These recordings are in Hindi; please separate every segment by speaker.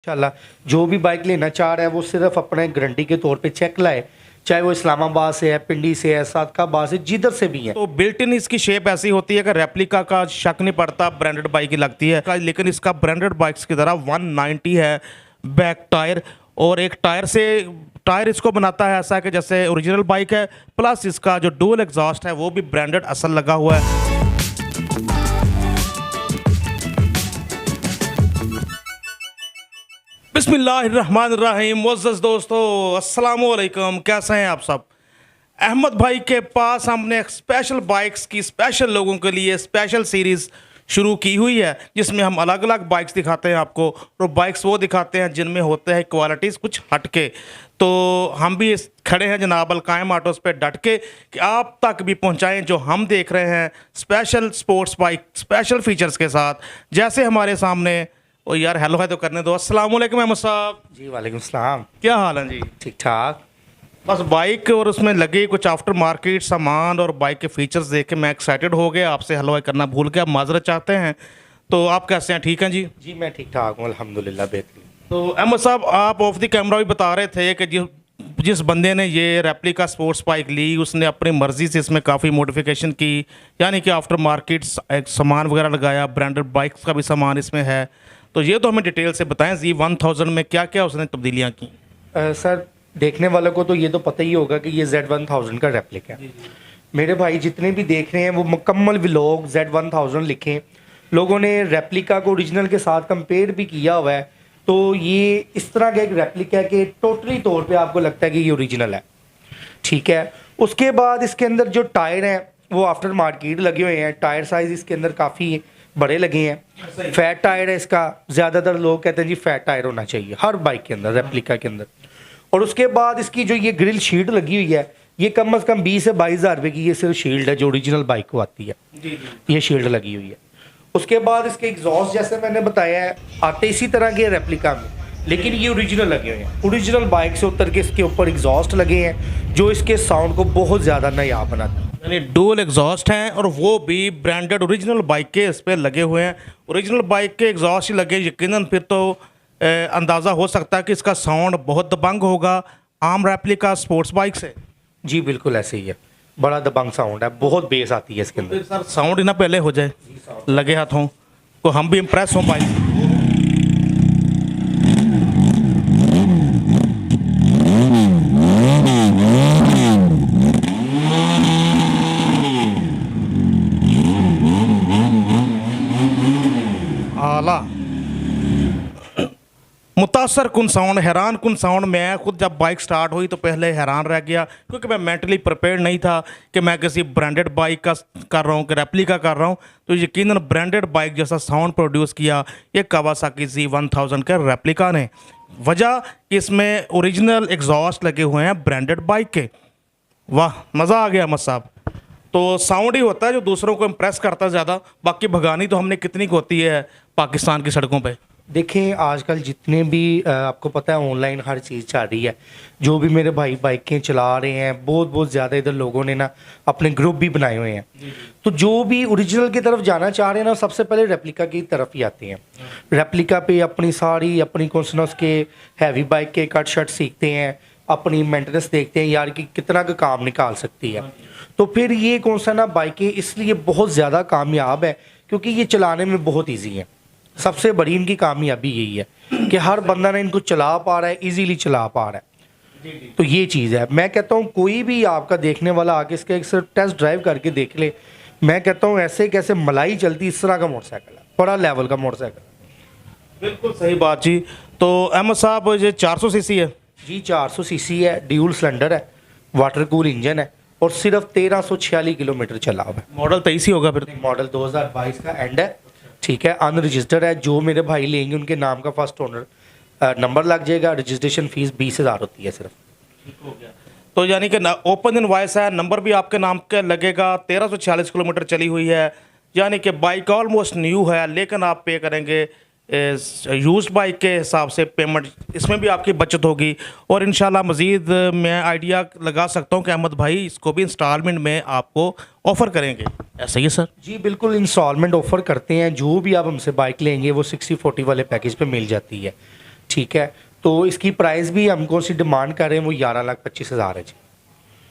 Speaker 1: इंशाल्लाह जो भी बाइक लेना चाह रहा है वो सिर्फ अपने गारंटी के तौर पे चेक लाए, चाहे वो इस्लामाबाद से है, पिंडी से है, सादकाबाद से, जिधर से भी है।
Speaker 2: तो बिल्ट इन इसकी शेप ऐसी होती है कि रेप्लिका का शक नहीं पड़ता, ब्रांडेड बाइक ही लगती है। लेकिन इसका ब्रांडेड बाइक्स की तरह 190 है बैक टायर, और एक टायर इसको बनाता है ऐसा कि जैसे ओरिजिनल बाइक है, प्लस इसका जो डुअल एग्जॉस्ट है वो भी ब्रांडेड असल लगा हुआ है। बिस्मिल्लाहिर्रहमानिर्रहीम। मुअज़्ज़ज़ दोस्तों, अस्सलाम वालेकुम। कैसे हैं आप सब? अहमद भाई के पास हमने एक स्पेशल बाइक्स की स्पेशल लोगों के लिए स्पेशल सीरीज़ शुरू की हुई है, जिसमें हम अलग अलग बाइक्स दिखाते हैं आपको, और बाइक्स वो दिखाते हैं जिनमें होते हैं क्वालिटीज़ कुछ हटके। तो हम भी खड़े हैं जनाब अलकायम ऑटोज़ पे डट के कि आप तक भी पहुंचाएं जो हम देख रहे हैं special sports bike special features के साथ। जैसे हमारे सामने, ओ यार हेलो है तो करने दो। अस्सलाम वालेकुम अहमद साहब।
Speaker 1: जी वालेकुम सलाम।
Speaker 2: क्या हाल है जी?
Speaker 1: ठीक ठाक।
Speaker 2: बस बाइक और उसमें लगे कुछ आफ्टर मार्केट सामान और बाइक के फीचर्स देख के मैं एक्साइटेड हो गया, आपसे हलवाई करना भूल गया, माजरत चाहते हैं। तो आप कैसे हैं? ठीक हैं जी?
Speaker 1: जी मैं ठीक ठाक हूँ अल्हम्दुलिल्लाह, बेहतरीन।
Speaker 2: तो अहमद साहब, आप ऑफ द कैमरा भी बता रहे थे कि जिस बंदे ने ये रेप्लिका स्पोर्ट्स बाइक ली, उसने अपनी मर्ज़ी से इसमें काफ़ी मॉडिफिकेशन की, यानी कि आफ्टर मार्केट सामान वगैरह लगाया, ब्रांडेड बाइक्स का भी सामान इसमें है। तो ये तो हमें डिटेल से बताएं, Z1000 में क्या क्या उसने तब्दीलियाँ की?
Speaker 1: सर देखने वालों को तो ये तो पता ही होगा कि ये Z1000 का रेप्लिका है। मेरे भाई जितने भी देख रहे हैं वो मुकम्मल व्लॉग Z1000 लिखें। लोगों ने रेप्लिका को ओरिजिनल के साथ कंपेयर भी किया हुआ है, तो ये इस तरह का एक रेप्लिका है कि टोटली तौर पे आपको लगता है कि ये ओरिजिनल है। ठीक है, उसके बाद इसके अंदर जो टायर हैं वो आफ्टर मार्केट लगे हुए हैं। टायर साइज़ इसके अंदर काफ़ी बड़े लगे हैं। फैट टायर है इसका, ज़्यादातर लोग कहते हैं जी फैट टायर होना चाहिए हर बाइक के अंदर, रेप्लिका के अंदर। और उसके बाद इसकी जो ये ग्रिल शील्ड लगी हुई है, ये कम से कम 20 से 22 हज़ार रुपये की ये सिर्फ शील्ड है जो ओरिजिनल बाइक को आती है। ये शील्ड लगी हुई है। उसके बाद इसके एग्जॉस्ट जैसे मैंने बताया है आते इसी तरह के रेप्लिका में, लेकिन ये ओरिजिनल लगे हुए हैं। ओरिजिनल बाइक से उतर के इसके ऊपर एग्जॉस्ट लगे हैं जो इसके साउंड को बहुत ज़्यादा नायाब बनाते हैं।
Speaker 2: यानी डुअल एग्जॉस्ट हैं और वो भी ब्रांडेड ओरिजिनल बाइक के इस पर लगे हुए हैं। ओरिजिनल बाइक के एग्जॉस्ट ही लगे, यकीनन फिर तो अंदाज़ा हो सकता है कि इसका साउंड बहुत दबंग होगा आम रेप्लिका स्पोर्ट्स बाइक से।
Speaker 1: जी बिल्कुल ऐसे ही है, बड़ा दबंग साउंड है, बहुत बेस आती है इसके अंदर।
Speaker 2: फिर सर साउंड ही ना पहले हो जाए लगे हाथों तो हम भी इम्प्रेस हो पाए। आला मुतासर कुन साउंड, हैरान कुन साउंड। मैं खुद जब बाइक स्टार्ट हुई तो पहले हैरान रह गया, क्योंकि मैं मेंटली प्रिपेयर नहीं था कि मैं किसी ब्रांडेड बाइक का कर रहा हूँ कि रेप्लिका कर रहा हूँ। तो यकीनन ब्रांडेड बाइक जैसा साउंड प्रोड्यूस किया ये कावासाकी Z1000 के रेप्लिका ने। वजह इसमें ओरिजिनल एग्जॉस्ट लगे हुए हैं ब्रांडेड बाइक के। वाह, मज़ा आ गया अहमद साहब। तो साउंड ही होता है जो दूसरों को इम्प्रेस करता है ज़्यादा, बाकी भगानी तो हमने कितनी को होती है पाकिस्तान की सड़कों पे।
Speaker 1: देखें आजकल जितने भी आपको पता है ऑनलाइन हर चीज़ चल रही है, जो भी मेरे भाई बाइकें चला रहे हैं, बहुत ज़्यादा इधर लोगों ने ना अपने ग्रुप भी बनाए हुए हैं। तो जो भी ओरिजिनल की तरफ जाना चाह रहे हैं ना, सबसे पहले रेप्लिका की तरफ ही आते हैं। रेप्लिका पे अपनी कौन से ना उसके हैवी बाइक के कट शट सीखते हैं, अपनी मेंटेनेंस देखते हैं यार कि कितना का काम निकाल सकती है। तो फिर ये कौन सा ना बाइकें इसलिए बहुत ज़्यादा कामयाब है क्योंकि ये चलाने में बहुत ईजी है। सबसे बड़ी इनकी कामयाबी यही है कि हर बंदा ना इनको चला पा रहा है, इजीली चला पा रहा है। तो ये चीज़ है। मैं कहता हूँ कोई भी आपका देखने वाला आके इसका एक सिर्फ टेस्ट ड्राइव करके देख ले। मैं कहता हूँ ऐसे कैसे मलाई चलती इस तरह का मोटरसाइकिल है, बड़ा लेवल का मोटरसाइकिल।
Speaker 2: बिल्कुल सही बात जी। तो अहमद साहब ये 400 सीसी है
Speaker 1: जी, 400 सीसी है, ड्यूल सिलेंडर है, वाटर कूल इंजन है और सिर्फ 1346 किलोमीटर चला हुआ है।
Speaker 2: मॉडल 23 ही होगा फिर?
Speaker 1: मॉडल 2022 का एंड है। ठीक है, अनरजिस्टर्ड है। जो मेरे भाई लेंगे उनके नाम का फर्स्ट ओनर नंबर लग जाएगा। रजिस्ट्रेशन फीस 20,000 होती है सिर्फ।
Speaker 2: तो यानी कि ओपन इन वॉइस है, नंबर भी आपके नाम का लगेगा। 1346 किलोमीटर चली हुई है, यानी कि बाइक ऑलमोस्ट न्यू है, लेकिन आप पे करेंगे यूज्ड बाइक के हिसाब से पेमेंट, इसमें भी आपकी बचत होगी। और इंशाल्लाह मज़ीद मैं आइडिया लगा सकता हूँ कि अहमद भाई इसको भी इंस्टॉलमेंट में आपको ऑफ़र करेंगे, ऐसा ही है सर?
Speaker 1: जी बिल्कुल, इंस्टॉलमेंट ऑफ़र करते हैं। जो भी आप हमसे बाइक लेंगे वो 60-40 वाले पैकेज पे मिल जाती है। ठीक है, तो इसकी प्राइस भी हमको सी डिमांड कर रहे हैं वो 11,25,000 है जी।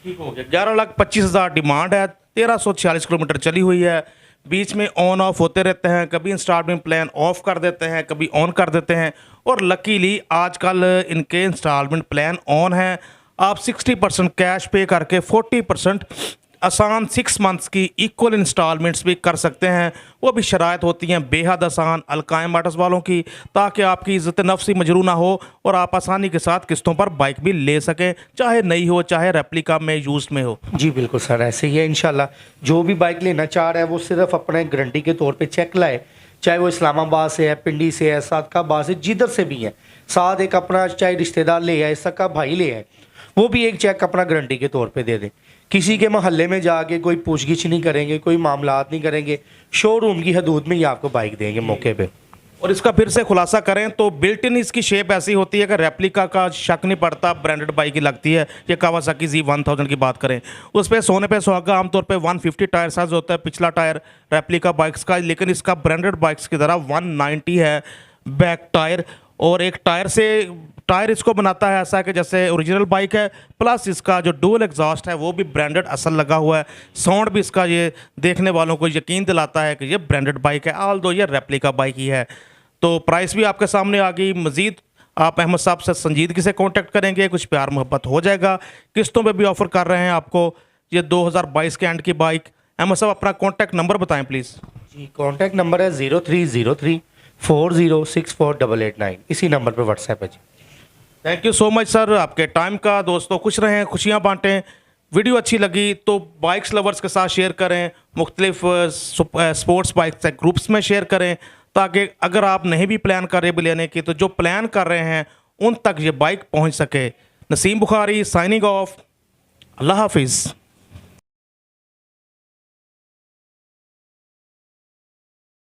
Speaker 2: ठीक हो गया, 11,25,000 डिमांड है। 1346 किलोमीटर चली हुई है। बीच में ऑन ऑफ होते रहते हैं, कभी इंस्टॉलमेंट प्लान ऑफ कर देते हैं, कभी ऑन कर देते हैं, और लकीली आजकल इनके इंस्टॉलमेंट प्लान ऑन है। आप 60% कैश पे करके 40% आसान 6 मंथ्स की इक्वल इंस्टॉलमेंट्स भी कर सकते हैं। वो भी शराइत होती हैं बेहद आसान अलकायम मोटर्स वालों की, ताकि आपकी इज़्ज़त नफ्स ही मजरू ना हो और आप आसानी के साथ किस्तों पर बाइक भी ले सकें, चाहे नई हो चाहे रेप्लिका में यूज में हो।
Speaker 1: जी बिल्कुल सर, ऐसे ही है। इंशाल्लाह जो भी बाइक लेना चाह रहा है वो सिर्फ अपने गारंटी के तौर पे चेक लाए, चाहे वो इस्लामाबाद से है, पिंडी से है, सादकाबाद से, जिधर से भी है। साथ एक अपना चाहे रिश्तेदार ले आए, सका भाई ले आए, वो भी एक चेक अपना गारंटी के तौर पे दे दें। किसी के महल्ले में जाके कोई पूछगिछ नहीं करेंगे, कोई मामलात नहीं करेंगे, शोरूम की हदूद में ही आपको बाइक देंगे मौके पे।
Speaker 2: और इसका फिर से खुलासा करें तो बिल्ट इन इसकी शेप ऐसी होती है कि रेप्लिका का शक नहीं पड़ता, ब्रांडेड बाइक ही लगती है। ये कावासाकी Z1000 की बात करें, उस पर सोने पे सुहागा आमतौर पे 150 टायर साइज होता है पिछला टायर रेप्लिका बाइक्स का, लेकिन इसका ब्रांडेड बाइक्स की तरह 190 है बैक टायर। और एक टायर इसको बनाता है ऐसा कि जैसे ओरिजिनल बाइक है, प्लस इसका जो डुअल एग्जॉस्ट है वो भी ब्रांडेड असल लगा हुआ है। साउंड भी इसका ये देखने वालों को यकीन दिलाता है कि ये ब्रांडेड बाइक है, ऑल दो ये रेप्लिका बाइक ही है। तो प्राइस भी आपके सामने आ गई। मज़ीद आप अहमद साहब से संजीदगी से कांटेक्ट करेंगे, कुछ प्यार मोहब्बत हो जाएगा। किस्तों पे भी ऑफ़र कर रहे हैं आपको ये 2022 के एंड की बाइक। अहमद साहब अपना कांटेक्ट नंबर बताएं प्लीज़।
Speaker 1: जी कॉन्टैक्ट नंबर है 0303406489, इसी नंबर पर व्हाट्सएप है जी।
Speaker 2: Thank you so much sir आपके टाइम का। दोस्तों खुश रहें, खुशियाँ बांटें। वीडियो अच्छी लगी तो बाइक्स लवर्स के साथ शेयर करें, मुख्तलिफ स्पोर्ट्स बाइक्स ग्रुप्स में शेयर करें, ताकि अगर आप नहीं भी प्लान कर रहे लेने की तो जो प्लान कर रहे हैं उन तक ये बाइक पहुंच सके। Naseem Bukhari signing off. अल्लाह हाफिज़।